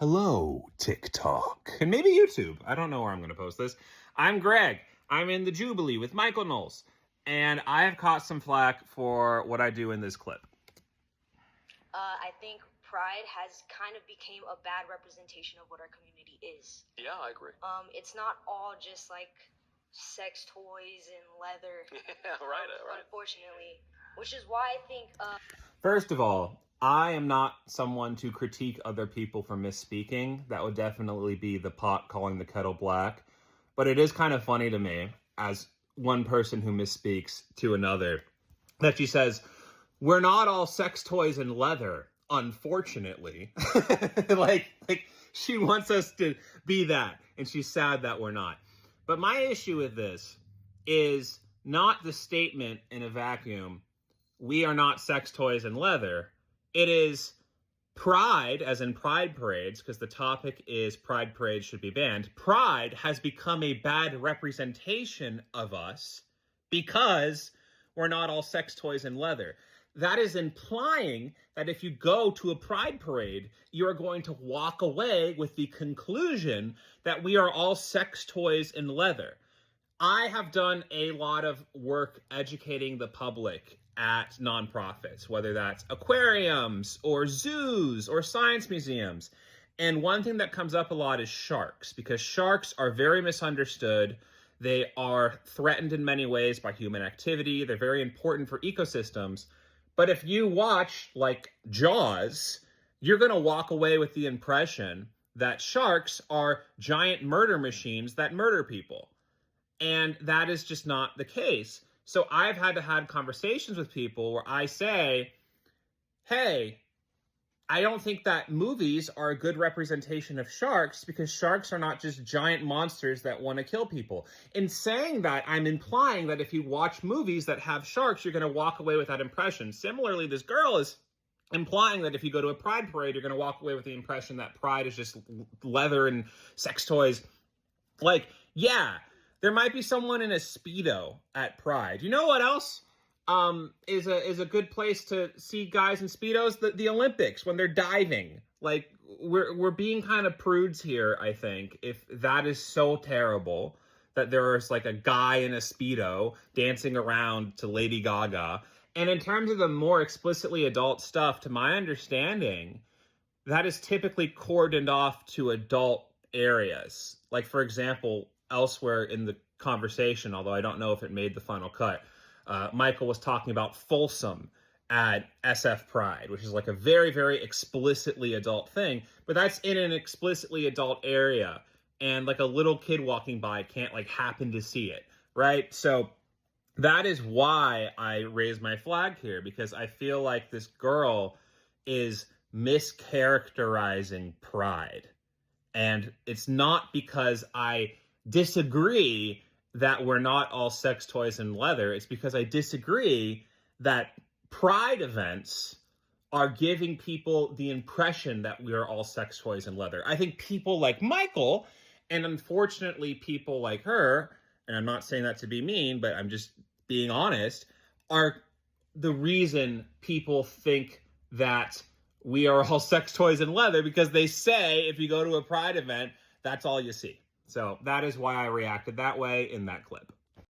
Hello, TikTok. And maybe YouTube. I don't know where I'm going to post this. I'm Greg. I'm in the Jubilee with Michael Knowles. And I have caught some flack for what I do in this clip. I think pride has kind of became a bad representation of what our community is. Yeah, I agree. It's not all just like sex toys and leather. Yeah, right. Unfortunately, which is why I think. First of all, I am not someone to critique other people for misspeaking. That would definitely be the pot calling the kettle black. But it is kind of funny to me, as one person who misspeaks to another, that she says, "We're not all sex toys and leather, unfortunately." like she wants us to be that, and she's sad that we're not. But my issue with this is not the statement in a vacuum, "We are not sex toys and leather." It is pride, as in pride parades, because the topic is pride parades should be banned. Pride has become a bad representation of us because we're not all sex toys and leather. That is implying that if you go to a pride parade, you're going to walk away with the conclusion that we are all sex toys and leather. I have done a lot of work educating the public at nonprofits, whether that's aquariums or zoos or science museums. And one thing that comes up a lot is sharks, because sharks are very misunderstood. They are threatened in many ways by human activity. They're very important for ecosystems. But if you watch like Jaws, you're going to walk away with the impression that sharks are giant murder machines that murder people. And that is just not the case. So I've had to have conversations with people where I say, hey, I don't think that movies are a good representation of sharks because sharks are not just giant monsters that want to kill people. In saying that, I'm implying that if you watch movies that have sharks, you're going to walk away with that impression. Similarly, this girl is implying that if you go to a pride parade, you're going to walk away with the impression that pride is just leather and sex toys. Like, yeah. There might be someone in a Speedo at Pride. You know what else is a good place to see guys in Speedos? The Olympics, when they're diving. Like, we're being kind of prudes here, I think, if that is so terrible that there's like a guy in a Speedo dancing around to Lady Gaga. And in terms of the more explicitly adult stuff, to my understanding, that is typically cordoned off to adult areas. Like, for example, elsewhere in the conversation, although I don't know if it made the final cut, Michael was talking about Folsom at SF Pride, which is like a very, very explicitly adult thing, but that's in an explicitly adult area, and like a little kid walking by can't like happen to see it, right? So that is why I raise my flag here, because I feel like this girl is mischaracterizing pride. And it's not because I disagree that we're not all sex toys and leather. It's because I disagree that pride events are giving people the impression that we are all sex toys and leather. I think people like Michael, and unfortunately people like her, and I'm not saying that to be mean, but I'm just being honest, are the reason people think that we are all sex toys and leather, because they say if you go to a pride event, that's all you see. So that is why I reacted that way in that clip.